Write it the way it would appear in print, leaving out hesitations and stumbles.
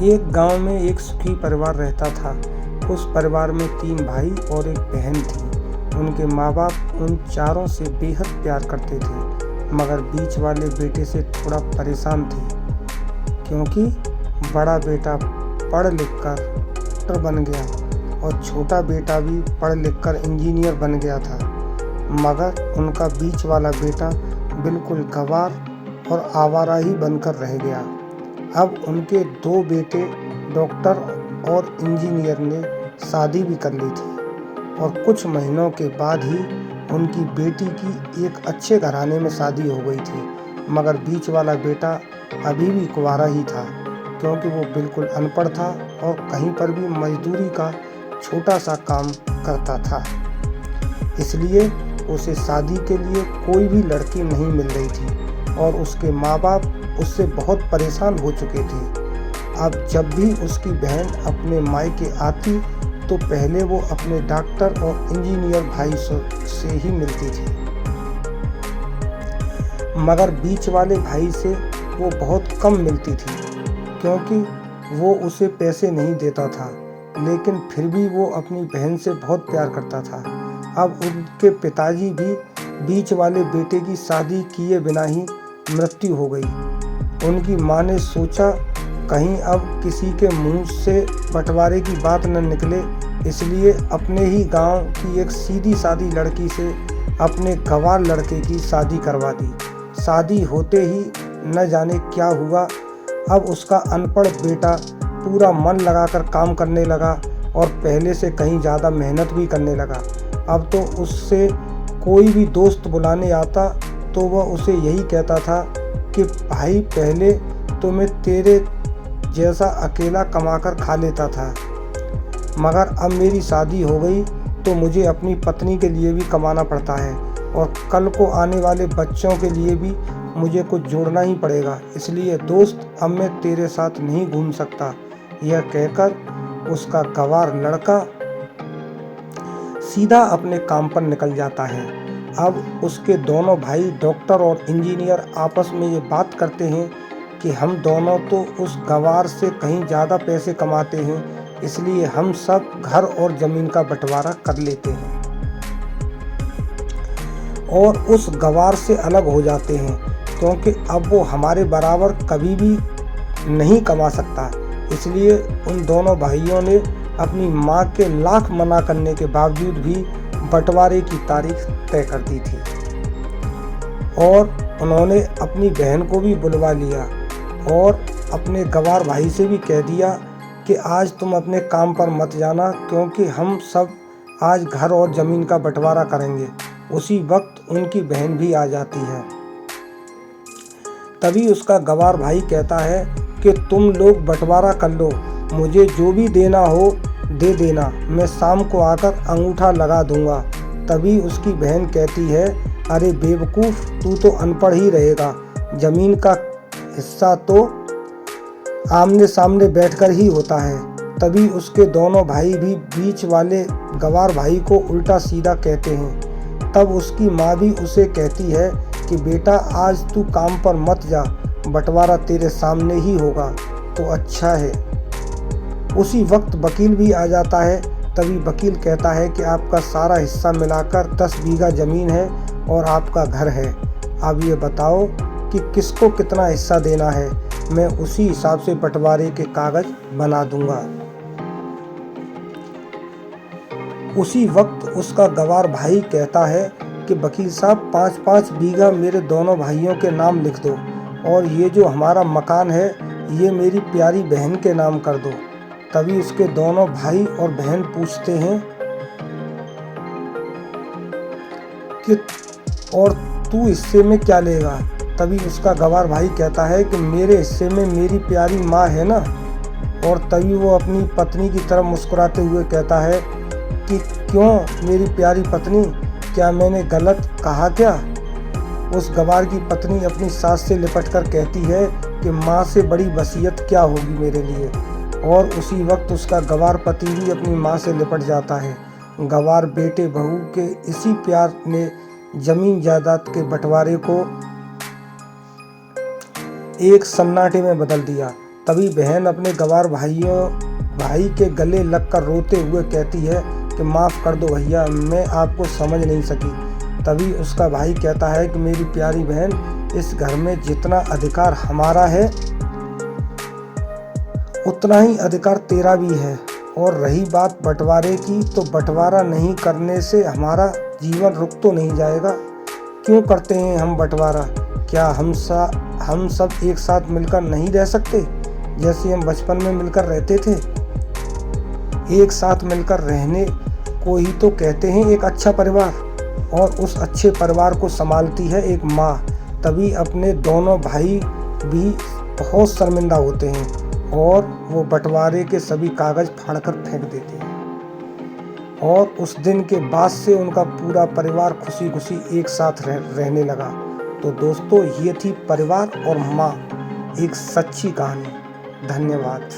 एक गांव में एक सुखी परिवार रहता था। उस परिवार में 3 भाई और एक बहन थी। उनके माँ बाप उन चारों से बेहद प्यार करते थे, मगर बीच वाले बेटे से थोड़ा परेशान थे, क्योंकि बड़ा बेटा पढ़ लिख कर डॉक्टर बन गया और छोटा बेटा भी पढ़ लिख कर इंजीनियर बन गया था। मगर उनका बीच वाला बेटा बिल्कुल गंवार और आवारा ही बनकर रह गया। अब उनके 2 बेटे डॉक्टर और इंजीनियर ने शादी भी कर ली थी और कुछ महीनों के बाद ही उनकी बेटी की एक अच्छे घराने में शादी हो गई थी। मगर बीच वाला बेटा अभी भी कुंवारा ही था, क्योंकि वो बिल्कुल अनपढ़ था और कहीं पर भी मजदूरी का छोटा सा काम करता था। इसलिए उसे शादी के लिए कोई भी लड़की नहीं मिल रही थी और उसके माँ बाप उससे बहुत परेशान हो चुके थे। अब जब भी उसकी बहन अपने मायके आती तो पहले वो अपने डॉक्टर और इंजीनियर भाई से ही मिलती थी, मगर बीच वाले भाई से वो बहुत कम मिलती थी, क्योंकि वो उसे पैसे नहीं देता था। लेकिन फिर भी वो अपनी बहन से बहुत प्यार करता था। अब उनके पिताजी भी बीच वाले बेटे की शादी किए बिना ही मृत्यु हो गई। उनकी माँ ने सोचा कहीं अब किसी के मुंह से बंटवारे की बात न निकले, इसलिए अपने ही गांव की एक सीधी सादी लड़की से अपने गंवार लड़के की शादी करवा दी। शादी होते ही न जाने क्या हुआ, अब उसका अनपढ़ बेटा पूरा मन लगाकर काम करने लगा और पहले से कहीं ज़्यादा मेहनत भी करने लगा। अब तो उससे कोई भी दोस्त बुलाने आता तो वह उसे यही कहता था कि भाई पहले तो मैं तेरे जैसा अकेला कमाकर खा लेता था, मगर अब मेरी शादी हो गई तो मुझे अपनी पत्नी के लिए भी कमाना पड़ता है और कल को आने वाले बच्चों के लिए भी मुझे कुछ जोड़ना ही पड़ेगा। इसलिए दोस्त, अब मैं तेरे साथ नहीं घूम सकता। यह कहकर उसका गंवार लड़का सीधा अपने काम पर निकल जाता है। अब उसके दोनों भाई डॉक्टर और इंजीनियर आपस में ये बात करते हैं कि हम दोनों तो उस गंवार से कहीं ज़्यादा पैसे कमाते हैं, इसलिए हम सब घर और ज़मीन का बंटवारा कर लेते हैं और उस गंवार से अलग हो जाते हैं, क्योंकि अब वो हमारे बराबर कभी भी नहीं कमा सकता। इसलिए उन दोनों भाइयों ने अपनी माँ के लाख मना करने के बावजूद भी बंटवारे की तारीख तय कर दी थी और उन्होंने अपनी बहन को भी बुलवा लिया और अपने गंवार भाई से भी कह दिया कि आज तुम अपने काम पर मत जाना, क्योंकि हम सब आज घर और ज़मीन का बंटवारा करेंगे। उसी वक्त उनकी बहन भी आ जाती है। तभी उसका गंवार भाई कहता है कि तुम लोग बंटवारा कर लो, मुझे जो भी देना हो दे देना, मैं शाम को आकर अंगूठा लगा दूंगा। तभी उसकी बहन कहती है, अरे बेवकूफ़, तू तो अनपढ़ ही रहेगा, ज़मीन का हिस्सा तो आमने सामने बैठकर ही होता है। तभी उसके दोनों भाई भी बीच वाले गंवार भाई को उल्टा सीधा कहते हैं। तब उसकी माँ भी उसे कहती है कि बेटा, आज तू काम पर मत जा, बंटवारा तेरे सामने ही होगा तो अच्छा है। उसी वक्त वकील भी आ जाता है। तभी वकील कहता है कि आपका सारा हिस्सा मिलाकर 10 बीघा ज़मीन है और आपका घर है। अब ये बताओ कि किसको कितना हिस्सा देना है, मैं उसी हिसाब से बंटवारे के कागज़ बना दूंगा। उसी वक्त उसका गंवार भाई कहता है कि वकील साहब, 5-5 बीघा मेरे दोनों भाइयों के नाम लिख दो और ये जो हमारा मकान है ये मेरी प्यारी बहन के नाम कर दो। तभी उसके दोनों भाई और बहन पूछते हैं कि और तू हिस्से में क्या लेगा। तभी उसका गंवार भाई कहता है कि मेरे हिस्से में मेरी प्यारी माँ है ना। और तभी वो अपनी पत्नी की तरफ मुस्कुराते हुए कहता है कि क्यों मेरी प्यारी पत्नी, क्या मैंने गलत कहा क्या। उस गंवार की पत्नी अपनी सास से लिपट कर कहती है कि माँ से बड़ी वसीयत क्या होगी मेरे लिए। और उसी वक्त उसका गंवार पति भी अपनी माँ से लिपट जाता है। गंवार बेटे बहू के इसी प्यार ने जमीन जायदाद के बंटवारे को एक सन्नाटे में बदल दिया। तभी बहन अपने गवार भाई के गले लगकर रोते हुए कहती है कि माफ़ कर दो भैया, मैं आपको समझ नहीं सकी। तभी उसका भाई कहता है कि मेरी प्यारी बहन, इस घर में जितना अधिकार हमारा है उतना ही अधिकार तेरा भी है। और रही बात बंटवारे की, तो बंटवारा नहीं करने से हमारा जीवन रुक तो नहीं जाएगा। क्यों करते हैं हम बंटवारा? क्या हम सब एक साथ मिलकर नहीं रह सकते, जैसे हम बचपन में मिलकर रहते थे? एक साथ मिलकर रहने को ही तो कहते हैं एक अच्छा परिवार। और उस अच्छे परिवार को संभालती है एक माँ। तभी अपने दोनों भाई भी बहुत शर्मिंदा होते हैं और वो बंटवारे के सभी कागज फाड़कर फेंक देते हैं। और उस दिन के बाद से उनका पूरा परिवार खुशी खुशी एक साथ रहने लगा। तो दोस्तों, ये थी परिवार और माँ, एक सच्ची कहानी। धन्यवाद।